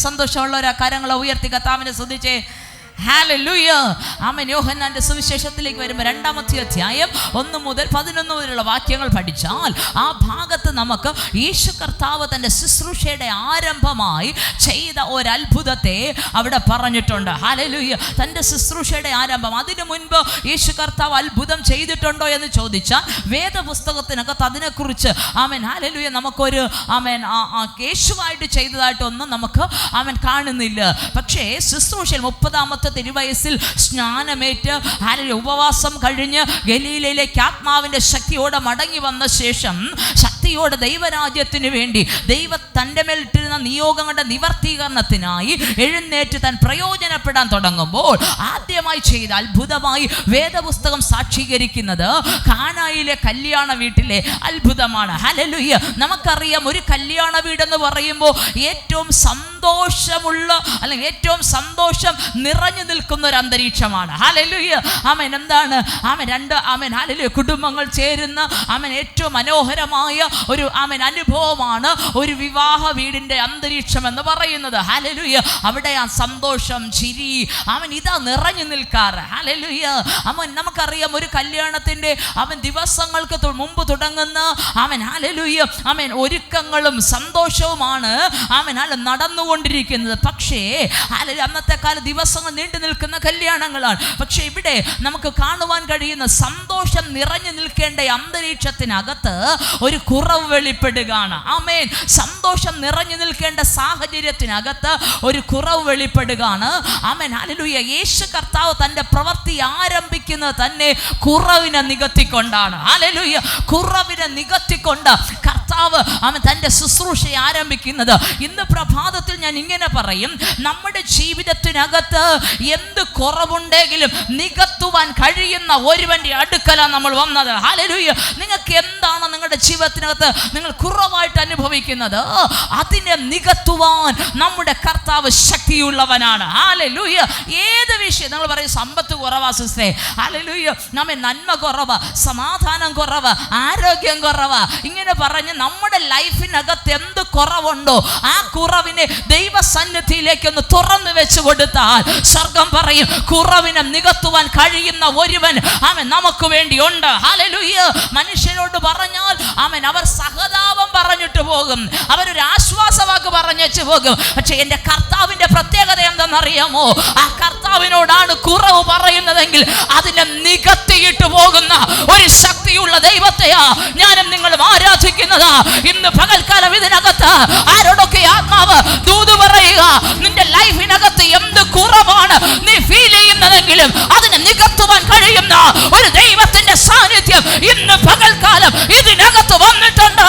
സന്തോഷമുള്ളവരാ കരങ്ങളെ ഉയർത്തി കർത്താവിനെ സ്തുതിച്ചേ. ഹല്ലേലൂയ. ആമേൻ. യോഹന്നാന്റെ സുവിശേഷത്തിലേക്ക് വരുമ്പോൾ 2-ാമത്തെ അധ്യായം 1 മുതൽ 11 വരെയുള്ള വാക്യങ്ങൾ പഠിച്ചാൽ ആ ഭാഗത്ത് നമുക്ക് യേശു കർത്താവ് തൻ്റെ ശുശ്രൂഷയുടെ ആരംഭമായി ചെയ്ത ഒരത്ഭുതത്തെ അവിടെ പറഞ്ഞിട്ടുണ്ട്. ഹല്ലേലൂയ. തൻ്റെ ശുശ്രൂഷയുടെ ആരംഭം, അതിനു മുൻപ് യേശു കർത്താവ് അത്ഭുതം ചെയ്തിട്ടുണ്ടോ എന്ന് ചോദിച്ചാൽ വേദപുസ്തകത്തിനകത്ത് അതിനെക്കുറിച്ച് ആമേൻ ഹല്ലേലൂയ നമുക്കൊരു ആമേൻ യേശുവായിട്ട് ചെയ്തതായിട്ടൊന്നും നമുക്ക് ആമേൻ കാണുന്നില്ല. പക്ഷേ ശുശ്രൂഷയിൽ 30-ാമത്തെ തിരുവയസ്സിൽ സ്നാനമേറ്റ് ഉപവാസം കഴിഞ്ഞ് ഗലീലയിലേക്ക് ആത്മാവിൻ്റെ ശക്തിയോടെ മടങ്ങി വന്ന ശേഷം ശക്തിയോടെ ദൈവരാജ്യത്തിന് വേണ്ടി തൻ്റെ മേലിട്ടിരുന്ന നിയോഗങ്ങളുടെ നിവർത്തീകരണത്തിനായി എഴുന്നേറ്റ് താൻ പ്രയോജനപ്പെടാൻ തുടങ്ങുമ്പോൾ ആദ്യമായി ചെയ്ത അത്ഭുതമായി വേദപുസ്തകം സാക്ഷീകരിക്കുന്നത് കാനായിലെ കല്യാണ വീട്ടിലെ അത്ഭുതമാണ്. ഹല്ലേലൂയ. നമുക്കറിയാം, ഒരു കല്യാണ വീടെന്ന് പറയുമ്പോൾ ഏറ്റവും സന്തോഷമുള്ള അല്ലെങ്കിൽ ഏറ്റവും സന്തോഷം നിറഞ്ഞു നിൽക്കുന്ന ഒരു അന്തരീക്ഷമാണ്. ഹല്ലേലൂയ. ആമേൻ. എന്താണ് ആമേൻ? ആമേൻ ഹല്ലേലൂയ കുടുംബങ്ങൾ ചേരുന്ന ആമേൻ ഏറ്റവും മനോഹരമായ ഒരു ആമേൻ അനുഭവമാണ് ഒരു വിവാഹ വീടിൻ്റെ അന്തരീക്ഷം എന്ന് പറയുന്നത്. ഹല്ലേലൂയ. അവിടെ ആ സന്തോഷം, ചിരി, ആമേൻ ഇതാ നിറഞ്ഞു നിൽക്കാറ്. ഹല്ലേലൂയ. ആമേൻ. നമുക്കറിയാം, ഒരു കല്യാണത്തിൻ്റെ ആമേൻ ദിവസങ്ങൾക്ക് മുമ്പ് തുടങ്ങുന്ന ആമേൻ ഹല്ലേലൂയ ആമേൻ ഒരുക്കങ്ങളും സന്തോഷവുമാണ് ആമേൻ നടന്നുകൊണ്ടിരിക്കുന്നത്. പക്ഷേ അന്നത്തെ കാല ദിവസങ്ങൾ നീണ്ടു നിൽക്കുന്ന കല്യാണങ്ങളാണ്. പക്ഷെ ഇവിടെ നമുക്ക് കാണുവാൻ കഴിയുന്ന സന്തോഷം നിറഞ്ഞു നിൽക്കേണ്ട അന്തരീക്ഷത്തിനകത്ത് ഒരു കുറവ് വെളിപ്പെടുകയാണ്. ആമേൻ. സന്തോഷം നിറഞ്ഞു നിൽക്കേണ്ട സാഹചര്യത്തിനകത്ത് ഒരു കുറവ് വെളിപ്പെടുകയാണ്. Amen hallelujah. യേശു കർത്താവ് തൻ്റെ പ്രവൃത്തി ആരംഭിക്കുന്നത് തന്നെ കുറവിനെ നികത്തിക്കൊണ്ടാണ്. ഹല്ലേലൂയ. കുറവിനെ നികത്തിക്കൊണ്ട് കർത്താവ് അവൻ തൻ്റെ ശുശ്രൂഷ ആരംഭിക്കുന്നത്. ഇന്ന് പ്രഭാതത്തിൽ ഞാൻ ഇങ്ങനെ പറയും, നമ്മുടെ ജീവിതത്തിനകത്ത് എന്ത് കുറവുണ്ടെങ്കിലും നികത്തുവാൻ കഴിയുന്ന ഒരുവന്റെ അടുക്കലാണ് നമ്മൾ വന്നത്. ഹല്ലേലൂയ. നിങ്ങൾക്ക് എന്താണ് നിങ്ങളുടെ ജീവിതത്തിനകത്ത് നിങ്ങൾ കുറവായിട്ട് അനുഭവിക്കുന്നത്, അതിനെ നികത്തുവാൻ നമ്മുടെ കർത്താവ് ശക്തിയുള്ളവനാണ്. ഹല്ലേലൂയ. ഏത് വിഷയം നിങ്ങൾ പറയും, സമ്പത്ത് കുറവാ സിസ്റ്റേ, ഹല്ലേലൂയ, നമ്മെ നന്മ കുറവാ, സമാധാനം കുറവാ, ആരോഗ്യം കുറവാ, ഇങ്ങനെ പറഞ്ഞ് നമ്മുടെ ലൈഫിനകത്ത് എന്ത് കുറവുണ്ടോ ആ കുറവിനെ ദൈവസന്നിധിയിലേക്കൊന്ന് തുറന്നു വെച്ച് കൊടുത്താൽ സ്വർഗം പറയും, കുറവിനെ നികത്തുവാൻ കഴിയുന്ന ഒരുവൻ അവൻ നമുക്ക് വേണ്ടി ഉണ്ട്. ഹല്ലേലൂയ. മനുഷ്യനോട് പറഞ്ഞാൽ അവൻ അവർ സഹതാപം പറഞ്ഞിട്ട് പോകും, അവരൊരു ആശ്വാസവാക്ക് പറഞ്ഞേച്ച് പോകും. പക്ഷെ എൻ്റെ കർത്താവിൻ്റെ പ്രത്യേകത എന്തെന്നറിയാമോ? ആ കർത്താവിനോടാണ് കുറവ് പറയുന്നതെങ്കിൽ അതിനെ നികത്തിയിട്ട് പോകുന്ന ഒരു ശക്തിയുള്ള ദൈവത്തെയാ ഞാനും നിങ്ങളും ആരാധിക്കുന്നതാ. ഇന്ന് പകൽക്കാലം ഇതിനകത്ത് ആരോടൊക്കെ ആത്മാവ് ദൂത് പറയുക, നിന്റെ ലൈഫിനകത്ത് എന്ത് കുറവാണ് നീ ഫീൽ ചെയ്യുന്നതെങ്കിലും അതിനെ നികത്തുവാൻ കഴിയുന്ന ഒരു ദൈവത്തിന്റെ സാന്നിധ്യം ഇന്ന് പകൽക്കാലം ഇതിനകത്ത് വന്നിട്ടുണ്ട്.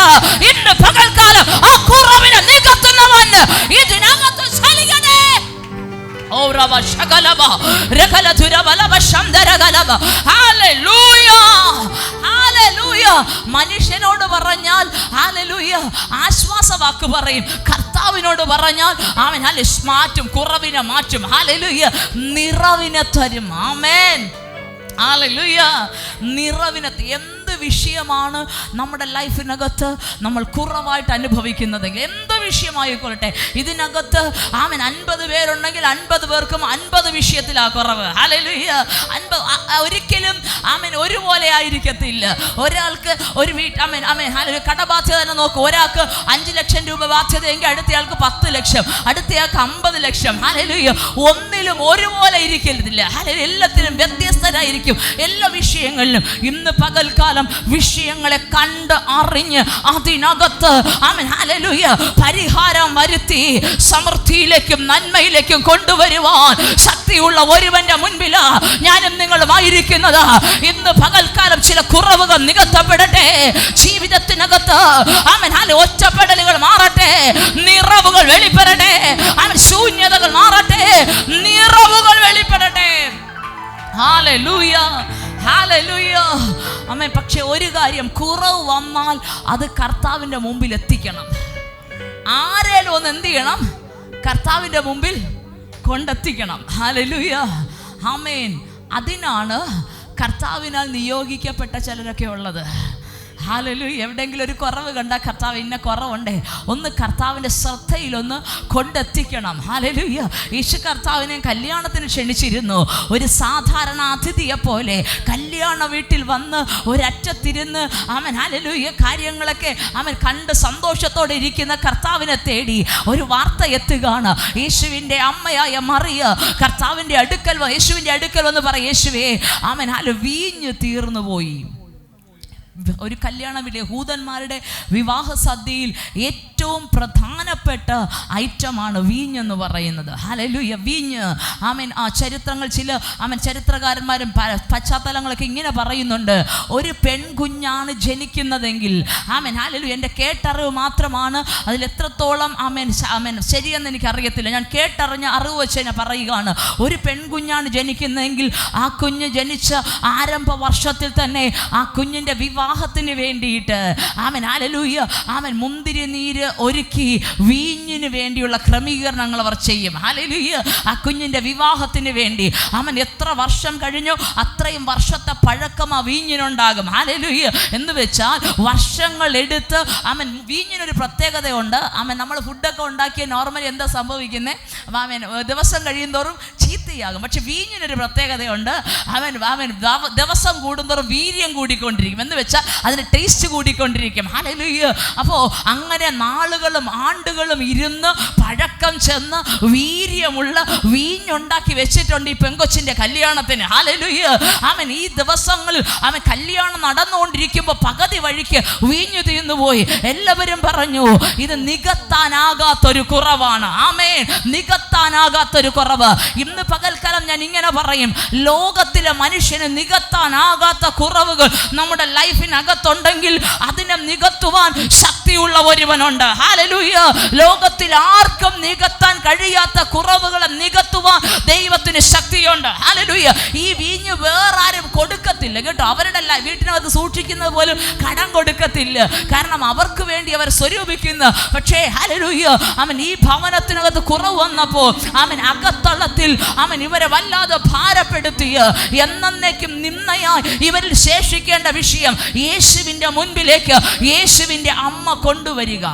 ഇന്ന് പകൽക്കാലം ആ കുറവിനെ നികത്തുന്നവൻ ഇതിനകത്ത് ചലിക്കട്ടെ. മനുഷ്യനോട് പറഞ്ഞാൽ ഹല്ലേലൂയ ആശ്വാസവാക്ക് പറയും, കർത്താവിനോട് പറഞ്ഞാൽ അവൻ മാറ്റും, കുറവിനെ മാറ്റും. ഹല്ലേലൂയ. നിറവിനെ തരും. ആമേൻ. ഹല്ലേലൂയ. നിറവിനെ എന്ത് വിഷയമാണ് നമ്മുടെ ലൈഫിനകത്ത് നമ്മൾ കുറവായിട്ട് അനുഭവിക്കുന്നതെങ്കിൽ, എന്ത് വിഷയമായിക്കൊള്ളട്ടെ, ഇതിനകത്ത് ആമേൻ 50 പേരുണ്ടെങ്കിൽ 50 പേർക്കും 50 വിഷയത്തിലാ കുറവ്. ഹല്ലേലൂയ. ഒരിക്കലും ആമേൻ ഒരുപോലെ ആയിരിക്കത്തില്ല. ഒരാൾക്ക് ഒരു ആമേൻ ആമേൻ ഹല്ലേലൂയ കടബാധ്യത തന്നെ നോക്കും. ഒരാൾക്ക് 5 ലക്ഷം രൂപ ബാധ്യതയെങ്കിൽ അടുത്തയാൾക്ക് 10 ലക്ഷം, അടുത്തയാൾക്ക് 50 ലക്ഷം. ഹല്ലേലൂയ. ഒന്നിലും ഒരുപോലെ ഇരിക്കരുതില്ല. ഹല്ലേലൂയ. എല്ലാത്തിനും വ്യത്യസ്തരായിരിക്കും എല്ലാ വിഷയങ്ങളിലും. ഇന്ന് പകൽക്കാലം വിഷയങ്ങളെ കണ്ട് അറിഞ്ഞ് അതിനകത്ത് ആമേൻ ഹല്ലേലൂയ പരിഹാരം വരുത്തി സമൃദ്ധിയിലേക്കും നന്മയിലേക്കും കൊണ്ടുവരുവാൻ ശക്തിയുള്ള ഒരുവന്റെ മുൻപിലാ ഞാനും നിങ്ങളും ആയിരിക്കുന്നത്. ഇന്ന് പകൽക്കാലം ചില കുറവുകൾ നികത്തപ്പെടട്ടെ. ജീവിതത്തിനകത്ത് ആമേൻ ഹല്ലേലൂയ ഒറ്റപ്പെടലുകൾ മാറട്ടെ, നിറവുകൾ വെളിപ്പെടട്ടെ. ആമേൻ ശൂന്യതകൾ മാറട്ടെ, നിറവുകൾ വെളിപ്പെടട്ടെ. ഹല്ലേലൂയ. ഹല്ലേലൂയ. ആമേൻ. പക്ഷെ ഒരു കാര്യം, കുറവ് വന്നാൽ അത് കർത്താവിൻ്റെ മുമ്പിൽ എത്തിക്കണം. ആരേലും ഒന്ന് എന്ത് ചെയ്യണം? കർത്താവിൻ്റെ മുമ്പിൽ കൊണ്ടെത്തിക്കണം. ഹല്ലേലൂയ. ആമേൻ. അതിനാണ് കർത്താവിനാൽ നിയോഗിക്കപ്പെട്ട ചിലരൊക്കെ ഉള്ളത്. ഹല്ലേലൂയ. എവിടെയെങ്കിലും ഒരു കുറവ് കണ്ടാൽ കർത്താവ് ഇന്ന കുറവുണ്ടേ ഒന്ന് കർത്താവിൻ്റെ ശ്രദ്ധയിലൊന്ന് കൊണ്ടെത്തിക്കണം. ഹല്ലേലൂയ. യേശു കർത്താവിനെ കല്യാണത്തിന് ക്ഷണിച്ചിരുന്നു. ഒരു സാധാരണ അതിഥിയെ പോലെ കല്യാണ വീട്ടിൽ വന്ന് ഒരറ്റത്തിരുന്ന് അവൻ ഹല്ലേലൂയ കാര്യങ്ങളൊക്കെ അവൻ കണ്ട് സന്തോഷത്തോടെ ഇരിക്കുന്ന കർത്താവിനെ തേടി ഒരു വാർത്ത എത്തുകയാണ്. യേശുവിൻ്റെ അമ്മയായ മറിയ കർത്താവിൻ്റെ യേശുവിൻ്റെ അടുക്കൽ വന്ന് പറയും, യേശുവേ അവൻ വീഞ്ഞ് തീർന്നു പോയി. ഒരു കല്യാണമില്ലേ, യഹൂദന്മാരുടെ വിവാഹ സദ്യയിൽ ഏറ്റവും പ്രധാനപ്പെട്ട ഐറ്റമാണ് വീഞ്ഞെന്ന് പറയുന്നത്. ഹല്ലേലൂയ. വീഞ്ഞ് ആ ചരിത്രങ്ങൾ ചരിത്രകാരന്മാരും പശ്ചാത്തലങ്ങളൊക്കെ ഇങ്ങനെ പറയുന്നുണ്ട്, ഒരു പെൺകുഞ്ഞാണ് ജനിക്കുന്നതെങ്കിൽ ഹല്ലേലൂയ, എൻ്റെ കേട്ടറിവ് മാത്രമാണ്, അതിലെത്രത്തോളം ശരിയെന്ന് എനിക്കറിയത്തില്ല, ഞാൻ കേട്ടറിഞ്ഞ അറിവ് വെച്ച് തന്നെ പറയുകയാണ്. ഒരു പെൺകുഞ്ഞാണ് ജനിക്കുന്നതെങ്കിൽ ആ കുഞ്ഞ് ജനിച്ച ആരംഭ വർഷത്തിൽ തന്നെ ആ കുഞ്ഞിൻ്റെ വിവാഹത്തിന് വേണ്ടിയിട്ട് ഹല്ലേലൂയ മുന്തിരി നീര് ഒരുക്കി വീഞ്ഞിന് വേണ്ടിയുള്ള ക്രമീകരണങ്ങൾ അവർ ചെയ്യും. ഹല്ലേലൂയ. ആ കുഞ്ഞിൻ്റെ വിവാഹത്തിന് വേണ്ടി എത്ര വർഷം കഴിഞ്ഞോ അത്രയും വർഷത്തെ പഴക്കം ആ വീഞ്ഞിനുണ്ടാകും. ഹല്ലേലൂയ. എന്ന് വെച്ചാൽ വർഷങ്ങൾ എടുത്ത് വീഞ്ഞിനൊരു പ്രത്യേകതയുണ്ട്. നമ്മൾ ഫുഡൊക്കെ ഉണ്ടാക്കിയ നോർമലി എന്താ സംഭവിക്കുന്നത്, ദിവസം കഴിയുന്തോറും ചീത്തയാകും. പക്ഷെ വീഞ്ഞിനൊരു പ്രത്യേകതയുണ്ട്. ദിവസം കൂടുന്തോറും വീര്യം കൂടിക്കൊണ്ടിരിക്കും. എന്ന് വെച്ചാൽ അതിന് ടേസ്റ്റ് കൂടിക്കൊണ്ടിരിക്കും. ഹല്ലേലൂയ. അപ്പോൾ അങ്ങനെ നാളുകളും ആണ്ടുകളും ഇരുന്ന് പഴക്കം ചെന്ന് വീര്യമുള്ള വീഞ്ഞുണ്ടാക്കി വെച്ചിട്ടുണ്ട് ഈ പെങ്കൊച്ചിൻ്റെ കല്യാണത്തിന്. ഹല്ലേലൂയ. ഈ ദിവസങ്ങളിൽ കല്യാണം നടന്നുകൊണ്ടിരിക്കുമ്പോൾ പകുതി വഴിക്ക് വീഞ്ഞു തീർന്നുപോയി. എല്ലാവരും പറഞ്ഞു, ഇത് നികത്താനാകാത്തൊരു കുറവാണ്. ആമേൻ. നികത്താനാകാത്തൊരു കുറവ്. ഇന്ന് പകൽക്കാലം ഞാൻ ഇങ്ങനെ പറയും, ലോകത്തിലെ മനുഷ്യന് നികത്താനാകാത്ത കുറവുകൾ നമ്മുടെ ലൈഫിനകത്തുണ്ടെങ്കിൽ അതിനെ നികത്തുവാൻ ശക്തിയുള്ള ഒരുവനുണ്ട്. ഹല്ലേലൂയ. ലോകത്തിൽ ആർക്കും നികത്താൻ കഴിയാത്ത കുറവുകളെ നികത്തുവാൻ ദൈവത്തിന് ശക്തിയുണ്ട്. ഹല്ലേലൂയ. ഈ വീഞ്ഞ് വേറെ ആരും കൊടുക്കത്തില്ല കേട്ടോ. അവരുടെ വീട്ടിനകത്ത് സൂക്ഷിക്കുന്നത് പോലും കടം കൊടുക്കത്തില്ല. കാരണം അവർക്ക് വേണ്ടി അവർ സ്വരൂപിക്കുന്ന. പക്ഷേ ഹല്ലേലൂയ ഈ ഭവനത്തിനകത്ത് കുറവ് വന്നപ്പോൾ അകത്തളത്തിൽ ഇവരെ വല്ലാതെ ഭാരപ്പെടുത്തിയ എന്നേക്കും നിന്നയായി ഇവരിൽ ശേഷിക്കേണ്ട വിഷയം യേശുവിൻ്റെ മുൻപിലേക്ക് യേശുവിൻ്റെ അമ്മ കൊണ്ടുവരിക.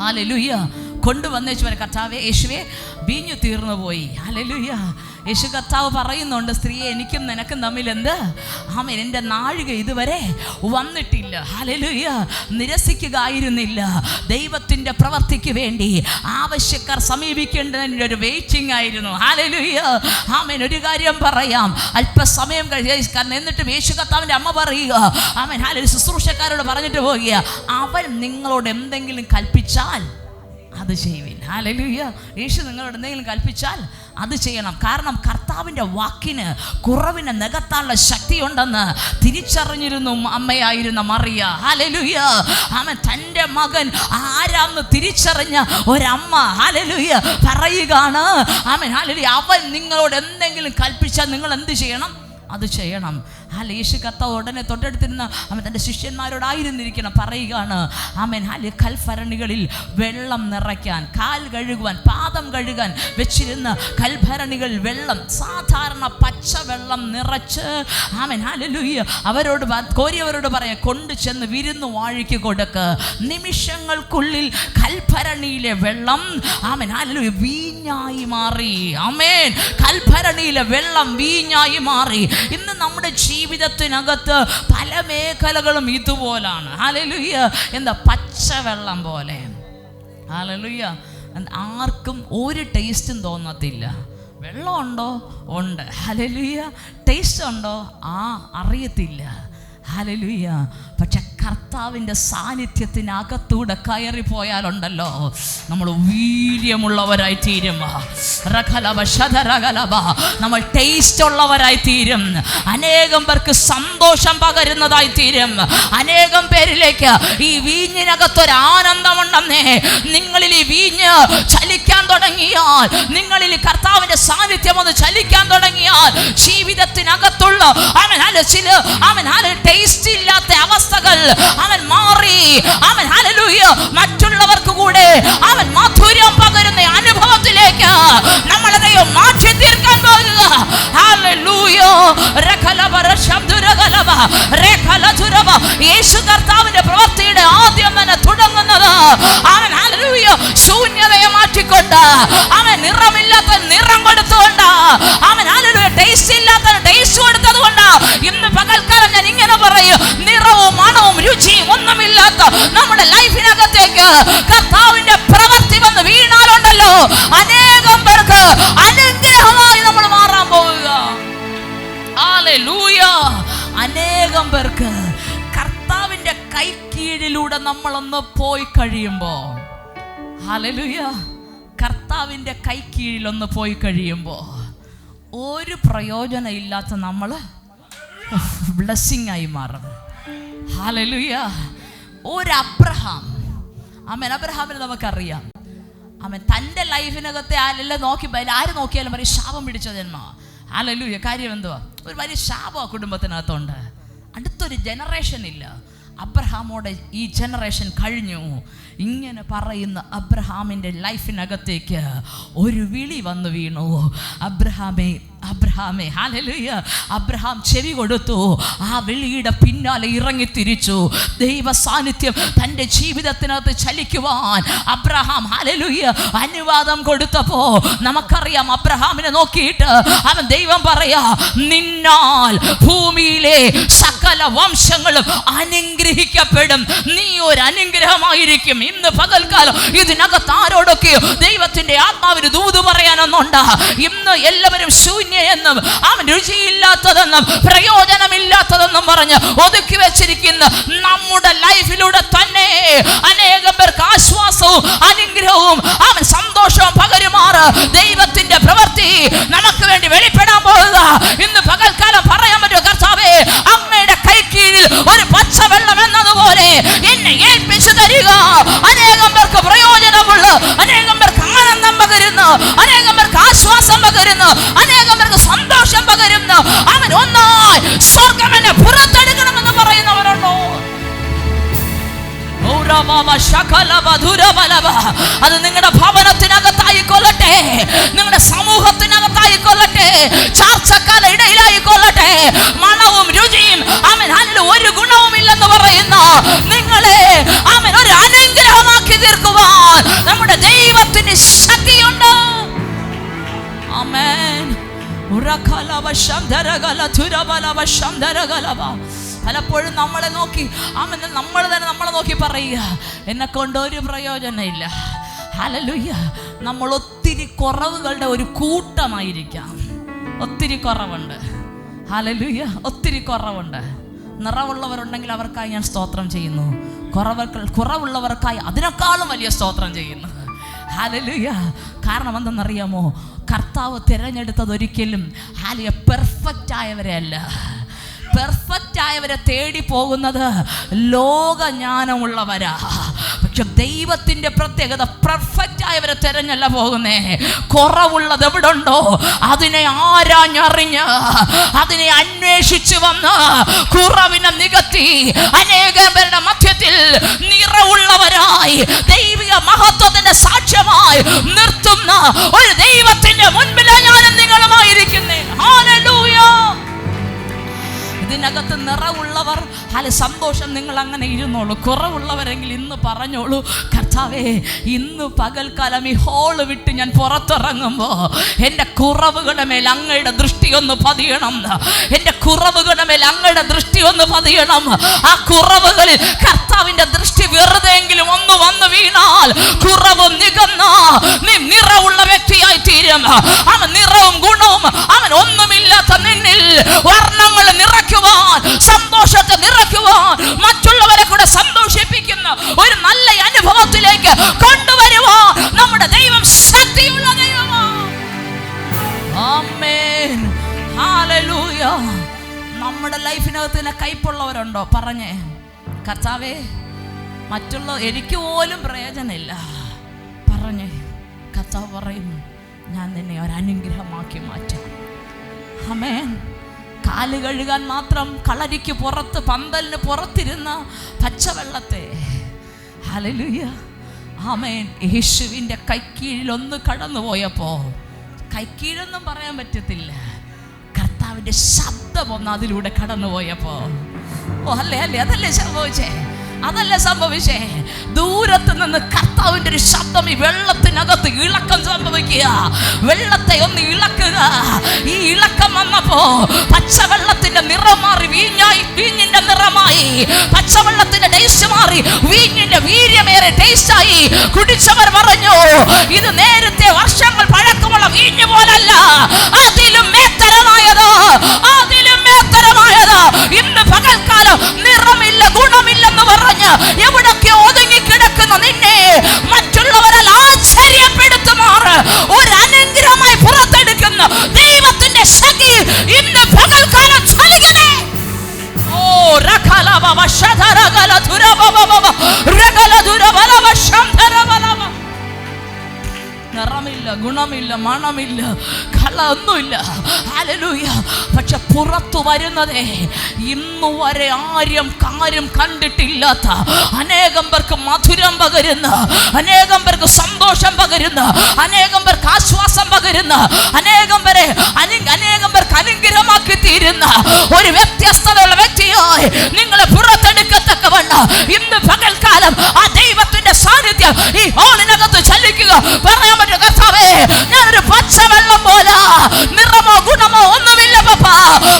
ഹല്ലേലൂയ. കൊണ്ടുവന്നേച്ചു വരെ, കർത്താവേ യേശുവേ വീഞ്ഞു തീർന്നു പോയി. ഹല്ലേലൂയ. യേശു കർത്താവ് പറയുന്നുണ്ട്, സ്ത്രീയെ എനിക്കും നിനക്കും തമ്മിൽ എന്ത് എൻ്റെ നാഴിക ഇതുവരെ വന്നിട്ടില്ല. ഹല്ലേലൂയ. നിരസിക്കുകയായിരുന്നില്ല. ദൈവത്തിൻ്റെ പ്രവൃത്തിക്ക് വേണ്ടി ആവശ്യക്കാർ സമീപിക്കേണ്ടതിൻ്റെ ഒരു വെയിറ്റിംഗ് ആയിരുന്നു. ഹല്ലേലൂയ. ഒരു കാര്യം പറയാം, അല്പസമയം കാരണം എന്നിട്ടും യേശു കർത്താവിൻ്റെ അമ്മ പറയുക, ശുശ്രൂഷക്കാരോട് പറഞ്ഞിട്ട് പോകുക, അവൻ നിങ്ങളോട് എന്തെങ്കിലും കൽപ്പിച്ചാൽ അത് ചെയ്യുവിൻ. ഹല്ലേലൂയ. യേശു നിങ്ങളോട് എന്തെങ്കിലും കൽപ്പിച്ചാൽ അത് ചെയ്യണം. കാരണം കർത്താവിൻ്റെ വാക്കിന് കുറവിനെ നികത്താനുള്ള ശക്തിയുണ്ടെന്ന് തിരിച്ചറിഞ്ഞിരുന്നു അമ്മയായിരുന്ന മറിയ. ഹല്ലേലൂയ. തൻ്റെ മകൻ ആരാന്ന് തിരിച്ചറിഞ്ഞ ഒരമ്മ ഹല്ലേലൂയ പറയുകയാണ്, ഹല്ലേലൂയ, അവൻ നിങ്ങളോട് എന്തെങ്കിലും കൽപ്പിച്ചാൽ നിങ്ങൾ എന്ത് ചെയ്യണം? അത് ചെയ്യണം. യേശു കർത്താവ് ഉടനെ തൊട്ടടുത്തിരുന്ന തൻ്റെ ശിഷ്യന്മാരോടായിരുന്നിരിക്കണം പറയുകയാണ്, കൽഭരണികളിൽ വെള്ളം നിറയ്ക്കാൻ, കാൽ കഴുകുവാൻ, പാദം കഴുകാൻ വെച്ചിരുന്ന കൽഭരണികളിൽ വെള്ളം, സാധാരണ പച്ചവെള്ളം നിറച്ച് ഹല്ലേലൂയ കോരിയവരോട് പറയാം, കൊണ്ടു ചെന്ന് വിരുന്നു വാഴിക്ക് കൊടുക്ക്. നിമിഷങ്ങൾക്കുള്ളിൽ കൽഭരണിയിലെ വെള്ളം ഹല്ലേലൂയ വീഞ്ഞായി മാറി. ആമേൻ. കൽഭരണിയിലെ വെള്ളം വീഞ്ഞായി മാറി. ഇന്ന് നമ്മുടെ ജീവിതത്തിനകത്ത് പല മേഖലകളും ഇതുപോലാണ്. ഹല്ലേലൂയ. എന്താ പച്ചവെള്ളം പോലെ. ഹല്ലേലൂയ. ആർക്കും ഒരു ടേസ്റ്റും തോന്നത്തില്ല. വെള്ളമുണ്ടോ? ഉണ്ട്. ഹല്ലേലൂയ. ടേസ്റ്റ് ഉണ്ടോ? അറിയത്തില്ല. ഹല്ലേലൂയ. പക്ഷെ കർത്താവിൻ്റെ സാന്നിധ്യത്തിനകത്തൂടെ കയറിപ്പോയാലുണ്ടല്ലോ നമ്മൾ വീര്യമുള്ളവരായി തീരും. നമ്മൾ ടേസ്റ്റ് ഉള്ളവരായി തീരും. അനേകം പേർക്ക് സന്തോഷം പകരുന്നതായി തീരും. അനേകം പേരിലേക്ക് ഈ വീഞ്ഞിനകത്തൊരു ആനന്ദമുണ്ടെന്നേ. നിങ്ങളിൽ ഈ വീഞ്ഞ് ചലിക്കാൻ തുടങ്ങിയാൽ, നിങ്ങളിൽ കർത്താവിൻ്റെ സാന്നിധ്യം ഒന്ന് ചലിക്കാൻ തുടങ്ങിയാൽ, ജീവിതത്തിനകത്തുള്ള ടേസ്റ്റ് ഇല്ലാത്ത അവസ്ഥകൾ മാറി. ഹല്ലേലൂയ. മറ്റുള്ളവർക്ക് കൂടെ മാധുര്യം പകരുന്ന അനുഭവത്തിലേക്ക് നമ്മളെ മാറ്റി തീർക്കാൻ പോകുക. ഹല്ലേലൂയ. യേശു കർത്താവിന്റെ പ്രവൃത്തിയുടെ ആദ്യം തന്നെ തുടങ്ങുന്നത് അവൻ ഹല്ലേലൂയ ശൂന്യതയെ മാറ്റിക്കൊണ്ട്, അവൻ നിറമില്ലാത്ത നിറം കൊടുത്തുകൊണ്ട്, അവൻ ഹല്ലേലൂയ ടേസ്റ്റ് ഇല്ലാത്ത ടേസ്റ്റ് കൊടുത്തത് കൊണ്ട് ഇന്ന് പകൽക്കാലം ഞാൻ ഇങ്ങനെ പറയും, നിറവും മണവും രുചിയും ഒന്നുമില്ലാത്ത നമ്മുടെ ലൈഫിനകത്തേക്ക് കർത്താവിന്റെ പ്രവൃത്തി വന്ന് വീണാലുണ്ടല്ലോ, അനേകം പേർക്ക് അനുഗ്രഹമായി നമ്മൾ മാറാൻ പോവുക. ഹല്ലേലൂയ. അനേകം പേർക്ക് കർത്താവിന്റെ കൈക്കീഴിലൂടെ നമ്മളൊന്ന് പോയി കഴിയുമ്പോ, ഹല്ലേലൂയ, കർത്താവിന്റെ കൈക്കീഴിലൊന്ന് പോയി കഴിയുമ്പോ ഒരു പ്രയോജനം ഇല്ലാത്ത നമ്മള് ബ്ലെസ്സിങ് ആയി മാറും. ഹല്ലേലൂയ. ഒരു അബ്രഹാം, അബ്രഹാമിനെ നമുക്കറിയാം. തൻ്റെ ലൈഫിനകത്തെ ആരെല്ലാം ആര് നോക്കിയാലും പറയും ശാപം പിടിച്ച ജന്മ. ഹല്ലേലൂയ. കാര്യം എന്തുവാ? ഒരു വലിയ ശാപം കുടുംബത്തിനകത്തുണ്ട്. അടുത്തൊരു ജനറേഷൻ ഇല്ല. അബ്രഹാമോടെ ഈ ജനറേഷൻ കഴിഞ്ഞു. ഇങ്ങനെ പറയുന്ന അബ്രഹാമിൻ്റെ ലൈഫിനകത്തേക്ക് ഒരു വിളി വന്നു വീണു. അബ്രഹാമേ, അബ്രഹാമേ. ഹല്ലേലൂയ. അബ്രഹാം ചെവി കൊടുത്തു. ആ വിളിയുടെ പിന്നാലെ ഇറങ്ങി തിരിച്ചു. ദൈവ സാന്നിധ്യം തൻ്റെ ജീവിതത്തിനകത്ത് ചലിക്കുവാൻ അബ്രഹാം ഹല്ലേലൂയ അനുവാദം കൊടുത്തപ്പോ നമുക്കറിയാം, അബ്രഹാമിനെ നോക്കിയിട്ട് അവൻ ദൈവം പറയാ, നിന്നാൽ ഭൂമിയിലെ സകല വംശങ്ങളും അനുഗ്രഹിക്കപ്പെടും, നീ ഒരു അനുഗ്രഹമായിരിക്കും. ഇന്ന് പകൽക്കാലം ഇതിനകത്ത് ആരോടൊക്കെയോ ദൈവത്തിന്റെ ആത്മാവിന് ദൂത് പറയാനൊന്നുണ്ട്. ഇന്ന് എല്ലാവരും ശൂന്യെന്നും അവൻ രുചിയില്ലാത്തതെന്നും പ്രയോജനമില്ലാത്തതെന്നും പറഞ്ഞ് ഒതുക്കി വെച്ചിരിക്കുന്ന നമ്മുടെ ലൈഫിലൂടെ തന്നെ അനേകം പേർക്ക് ആശ്വാസവും അനുഗ്രഹവും അവൻ സന്തോഷവും പകരുമാറ് ദൈവത്തിന്റെ പ്രവൃത്തി നമുക്ക് വേണ്ടി വെളിപ്പെടാൻ പോകുക. ഇന്ന് പകൽക്കാലം പറയാൻ പറ്റുമോ, കർത്താവേ, അങ്ങയുടെ കൈക്കീഴിൽ ഒരു പച്ചവെള്ളം എന്നതുപോലെ എന്നെ ഏൽപ്പിച്ചു തരിക. അനേകം പേർക്ക് പ്രയോജനമുള്ള, അനേകം പേർക്ക് ആനന്ദം പകരുന്നു, അനേകം പേർക്ക് ആശ്വാസം പകരുന്നു, അനേകം പേർക്ക് സന്തോഷം പകരുന്നു. അവൻ ഒന്നായി സ്വർഗ്ഗം എന്നെ പുറത്തെടുക്കണമെന്ന് പറയുന്നവരുണ്ടോ? അത് നിങ്ങളുടെ ഭവനത്തിനകത്തായിക്കൊള്ളട്ടെ, നിങ്ങളുടെ സമൂഹത്തിനകത്തായിക്കൊള്ളട്ടെ, ചാർച്ചക്കാരുടെ ഇടയിലായിക്കൊള്ളട്ടെ, മണവും രുചിയും അവൻ അതിൽ ഒരു ഗുണവുമില്ലെന്ന് പറയുന്ന നിങ്ങളെ അവൻ ഒരു അനുഗ്രഹമാക്കി തീർക്കുവാൻ നമ്മുടെ ദൈവത്തിന് ശക്തിയുണ്ട്. ആമേൻ. പലപ്പോഴും നമ്മളെ നോക്കി നമ്മൾ തന്നെ നമ്മളെ നോക്കി പറയുക, എന്നെ കൊണ്ട് ഒരു പ്രയോജനം ഇല്ല. ഹല്ലേലൂയ. നമ്മൾ ഒത്തിരി കുറവുകളുടെ ഒരു കൂട്ടമായിരിക്കാം. ഒത്തിരി കുറവുണ്ട്. ഹല്ലേലൂയ. ഒത്തിരി കുറവുണ്ട്. നിറവുള്ളവരുണ്ടെങ്കിൽ അവർക്കായി ഞാൻ സ്തോത്രം ചെയ്യുന്നു. കുറവുള്ളവർക്കായി അതിനേക്കാളും വലിയ സ്തോത്രം ചെയ്യുന്നു. ഹല്ലേലൂയ. കാരണം എന്തെന്നറിയാമോ? കർത്താവ് തിരഞ്ഞെടുത്തത് ഒരിക്കലും പെർഫെക്റ്റ് ആയവരെ അല്ല. പെർഫെക്റ്റ് ആയവരെ തേടി പോകുന്നത് ലോകജ്ഞാനമുള്ളവരാ. പക്ഷെ ദൈവത്തിന്റെ പ്രത്യേകത പെർഫെക്റ്റ് ആയവരെ തിരഞ്ഞല്ല പോകുന്നേ. കുറവുള്ളത് എവിടുണ്ടോ അതിനെ ആരാഞ്ഞറിഞ്ഞ് അതിനെ അന്വേഷിച്ചു വന്ന് കുറവിനെ നികത്തി അനേകം പേരുടെ മധ്യത്തിൽ നിറവുള്ളവരായി ദൈവിക മഹത്വത്തിന്റെ സാക്ഷ്യമായി നിർത്തുന്ന ഒരു ദൈവത്തിന്റെ മുൻപിലാണ് ഞാനും നിങ്ങളുമായിരിക്കുന്നേ. ഹല്ലേലൂയ. ഇതിനകത്ത് നിറവുള്ളവർ സന്തോഷം, നിങ്ങൾ അങ്ങനെ ഇരുന്നോളൂ. കുറവുള്ളവരെങ്കിൽ ഇന്ന് പറഞ്ഞോളൂ, കർത്താവേ, ഇന്ന് പകൽക്കാലം ഈ ഹോള് വിട്ട് ഞാൻ പുറത്തിറങ്ങുമ്പോൾ എൻ്റെ കുറവുകളുടെ മേൽ അങ്ങയുടെ ദൃഷ്ടി ഒന്ന് പതിയണം. എൻ്റെ കുറവുകളുടെ മേൽ അങ്ങയുടെ ദൃഷ്ടി ഒന്ന് പതിയണം. ആ കുറവുകളിൽ കർത്താവിൻ്റെ ദൃഷ്ടി വെറുതെയെങ്കിലും ഒന്ന് വന്നു വീണാൽ കുറവും നികന്ന നീ നിറവുള്ള വ്യക്തിയായി തീരും. അവൻ നിറവും ഗുണവും അവൻ ഒന്നുമില്ലാത്ത നിന്നിൽ വർണ്ണങ്ങൾ നിറയ്ക്കുവാൻ, സന്തോഷത്തെ നിറയ്ക്കുവാൻ, മറ്റുള്ളവരെ കൂടെ സന്തോഷിപ്പിക്കുന്ന ഒരു നല്ല അനുഭവത്തിലേക്ക് കൊണ്ടുവരുവാൻ നമ്മുടെ ദൈവം ശക്തിയുള്ള ദൈവമാണ്. ആമേൻ. ഹല്ലേലൂയ. നമ്മുടെ ലൈഫിനകത്ത് കയ്പുള്ളവരുണ്ടോ? പറഞ്ഞേ, കർത്താവേ, മറ്റുള്ള എനിക്ക് പോലും പ്രയോജനമില്ല. പറഞ്ഞേ, കർത്താവ് പറയും, ഞാൻ നിന്നെ ഒരു അനുഗ്രഹമാക്കി മാറ്റാം. ആമേൻ. കാല് കഴുകാൻ മാത്രം കളരിക്ക് പുറത്ത് പന്തലിന് പുറത്തിരുന്ന പച്ചവെള്ളത്തെ, ഹല്ലേലൂയ, ആമേൻ, യേശുവിൻ്റെ കൈക്കീഴിൽ ഒന്ന് കടന്നു പോയപ്പോൾ, കൈക്കീഴൊന്നും പറയാൻ പറ്റത്തില്ല, കർത്താവിൻ്റെ ശബ്ദം ഒന്ന് അതിലൂടെ കടന്നുപോയപ്പോ, അതല്ലേ സംഭവിച്ചേ. ദൂരത്ത് നിന്ന് കർത്താവിൻ്റെ ഒരു ശബ്ദം ഈ വെള്ളത്തിനകത്ത് ഇളക്കം സംഭവിക്കുക, വെള്ളത്തെ ഒന്ന് ഇളക്കുക. ഈ ഇളക്കം വന്നപ്പോ പച്ചവെള്ളത്തിന്റെ നിറം മാറി വീഞ്ഞിന്റെ നിറമായി, പച്ചവെള്ളത്തിന്റെ ടേസ്റ്റ് മാറി വീഞ്ഞിന്റെ വീര്യമേറെ ടേസ്റ്റായി. കുടിച്ചവർ പറഞ്ഞു, ഇത് നേരത്തെ വർഷങ്ങൾ പഴക്കമുള്ള വീഞ്ഞ് പോലല്ല, അതിലും മേത്തരമായത്, അതിലും മേത്തരമായത്. ഇന്ന് പകൽക്കാലം നിറമില്ല ഗുണമില്ലെന്ന് പറഞ്ഞ് എവിടൊക്കെ ഒതുങ്ങി കിടക്കുന്ന നിന്നെ മറ്റുള്ളവരാൽ ആശ്ചര്യപ്പെടുത്തുമാറ് ഒരു അനുഗ്രഹമായി പുറത്തെടുക്കുന്ന ദൈവത്തിന്റെ ശക്തി ഇന്ന് പകൽക്കാലം ചലിക്കട്ടെ. ഓ രഖലബ ശതരഗല ദുരബബബ രഗല ദുരബലബ ശംധരബലബ. നിറമില്ല, ഗുണമില്ല, മണമില്ല, കളൊന്നുമില്ല. ഹല്ലേലൂയ. പക്ഷെ പുറത്തു വരുന്നതേ ഇന്നുവരെ ആരും കണ്ടിട്ടില്ലാത്ത, അനേകം പേർക്ക് മധുരം പകരുന്ന, അനേകം പേർക്ക് സന്തോഷം പകരുന്ന, അനേകം പേർക്ക് ആശ്വാസം പകരുന്ന, അനേകം പേർക്ക് അനുഗ്രഹമാക്കി തീരുന്ന ഒരു വ്യത്യസ്തതയുള്ള വ്യക്തിയായി നിങ്ങളെ പുറത്തെടുക്കത്തക്കവണ്ണം ഇന്ന് പകൽക്കാലം ആ ദൈവത്തിന്റെ സാന്നിധ്യം ഈ ഹോളിനകത്ത് ചലിക്കുക. പറയാൻ പറ്റും, കർത്താവേ, ഞാനൊരു പച്ചവെള്ളം പോലെ, നിറമോ ഗുണമോ ഒന്നുമില്ല പപ്പാ,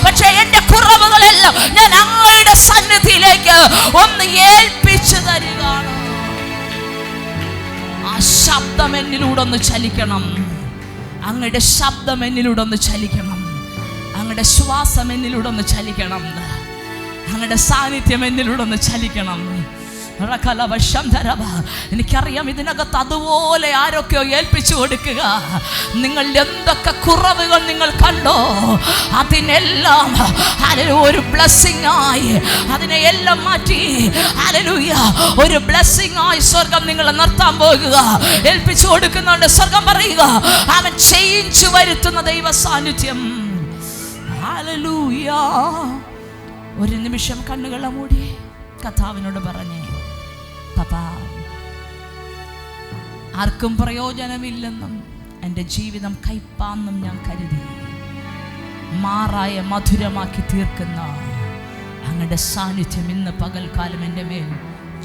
പക്ഷെ എന്റെ കുറവുകളെല്ലാം ഞാൻ അങ്ങയുടെ സന്നിധിയിലേക്ക് ഒന്ന് ഏൽപ്പിച്ചു തരികയാണ്. ആ ശബ്ദം എന്നിലൂടെ ഒന്ന് ചലിക്കണം, അങ്ങയുടെ ശബ്ദം എന്നിലൂടെ ഒന്ന് ചലിക്കണം, അങ്ങയുടെ ശ്വാസം എന്നിലൂടെ ഒന്ന് ചലിക്കണം, അങ്ങയുടെ സാന്നിധ്യം എന്നിലൂടെ ഒന്ന് ചലിക്കണം. എനിക്കറിയാം ഇതിനകത്ത് അതുപോലെ ആരൊക്കെയോ ഏൽപ്പിച്ചു കൊടുക്കുക. നിങ്ങൾ എന്തൊക്കെ കുറവുകൾ നിങ്ങൾ കണ്ടോ, അതിനെല്ലാം ഒരു ബ്ലെസ്സിംഗ് ആയി അതിനെ എല്ലാം മാറ്റി ഒരു ബ്ലെസ്സിംഗ് ആയി സ്വർഗം നിങ്ങളെ നിർത്താൻ പോകുക. ഏൽപ്പിച്ചു കൊടുക്കുന്നുണ്ട്. സ്വർഗം പറയുക, അവൻ ചേഞ്ച് വരുത്തുന്ന ദൈവ സാന്നിധ്യം. ഹല്ലേലൂയ. ഒരു നിമിഷം കണ്ണുകളെ മൂടി കർത്താവിനോട് പറഞ്ഞേ, പപ്പാ, ആർക്കും പ്രയോജനമില്ലെന്നും എൻ്റെ ജീവിതം കയ്പാന്നും ഞാൻ കരുതി മാറായ മധുരമാക്കി തീർക്കുന്ന അങ്ങയുടെ സാന്നിധ്യം ഇന്ന് പകൽക്കാലം എൻ്റെ മേൽ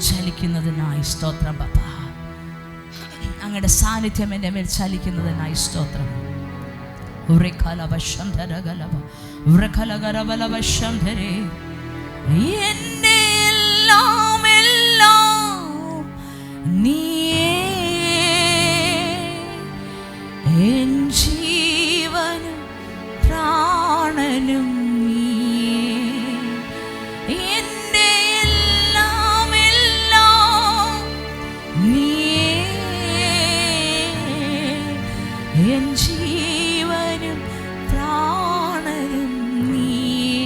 ചലിക്കുന്നതിനായി സ്തോത്രം പപ്പാ. അങ്ങയുടെ സാന്നിധ്യം എൻ്റെ മേൽ ചലിക്കുന്നതിനായി സ്തോത്രം. എന്റെ എല്ലാം എല്ലാം നീയേ, എൻ ജീവനും പ്രാണനും നീയേ. എന്റെ എല്ലാം എല്ലാം നീയേ, എൻ ജീവനും പ്രാണനും നീയേ.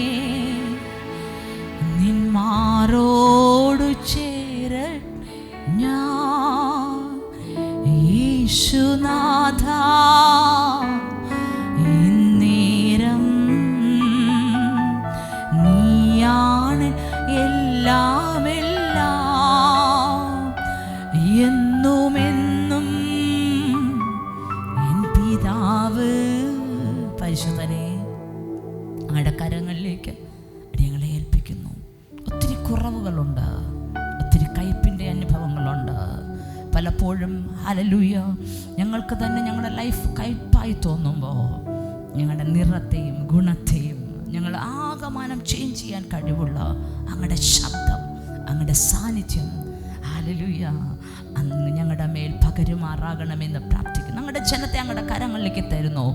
നിന്മാരോടു ചേര ഞാൻ യേശുനാഥ, ഇന്നേരം നീയാണ് എല്ലാം എല്ലാം, എന്നുമെന്നും എൻ പിതാവ്. പരിശുദ്ധനെ, അങ്ങയുടെ കരങ്ങളിലേക്ക് ഞങ്ങളെ ഏൽപ്പിക്കുന്നു. ഒത്തിരി കുറവുകളുണ്ട്, ഒത്തിരി കയ്പിൻ്റെ അനുഭവങ്ങളുണ്ട്. പലപ്പോഴും ഹല്ലേലൂയ, ഞങ്ങൾക്ക് തന്നെ ഞങ്ങളുടെ ലൈഫ് കയ്പായി തോന്നുമ്പോൾ ഞങ്ങളുടെ നിറത്തെയും ഗുണത്തെയും ഞങ്ങൾ ആകമാനം ചേഞ്ച് ചെയ്യാൻ കഴിവുള്ള അങ്ങയുടെ ശബ്ദം, അങ്ങയുടെ സാന്നിധ്യം ഹല്ലേലൂയ അങ്ങ് ഞങ്ങളുടെ മേൽ പകരുമാറാകണമെന്ന് പ്രാർത്ഥിക്കുന്നു. ഞങ്ങളുടെ ജനത്തെ അങ്ങയുടെ കരങ്ങളിലേക്ക് തരുന്നു.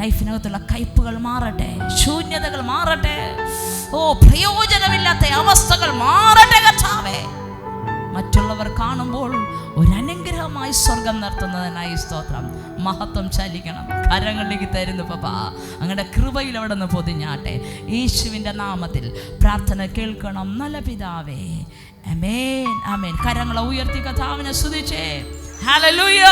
ലൈഫിനകത്തുള്ള കയ്പുകൾ മാറട്ടെ, ശൂന്യതകൾ മാറട്ടെ, പ്രയോജനമില്ലാത്ത അവസ്ഥകൾ മാറട്ടെ കർത്താവേ. മറ്റുള്ളവർ കാണുമ്പോൾ ഒരു അനുഗ്രഹമായി സ്വർഗം നിർത്തുന്നതിനായി സ്തോത്രം. മഹത്വം ചലിക്കണം. കരങ്ങളിലേക്ക് തരുന്നു പപ്പാ. അങ്ങയുടെ കൃപയിൽ അവിടെ നിന്ന് പൊതിഞ്ഞാട്ടെ. യേശുവിൻ്റെ നാമത്തിൽ പ്രാർത്ഥന കേൾക്കണം നല്ല പിതാവേ. ആമേൻ, ആമേൻ. കരങ്ങളെ ഉയർത്തി കർത്താവിനെ സ്തുതിച്ചേ. ഹല്ലേലൂയ.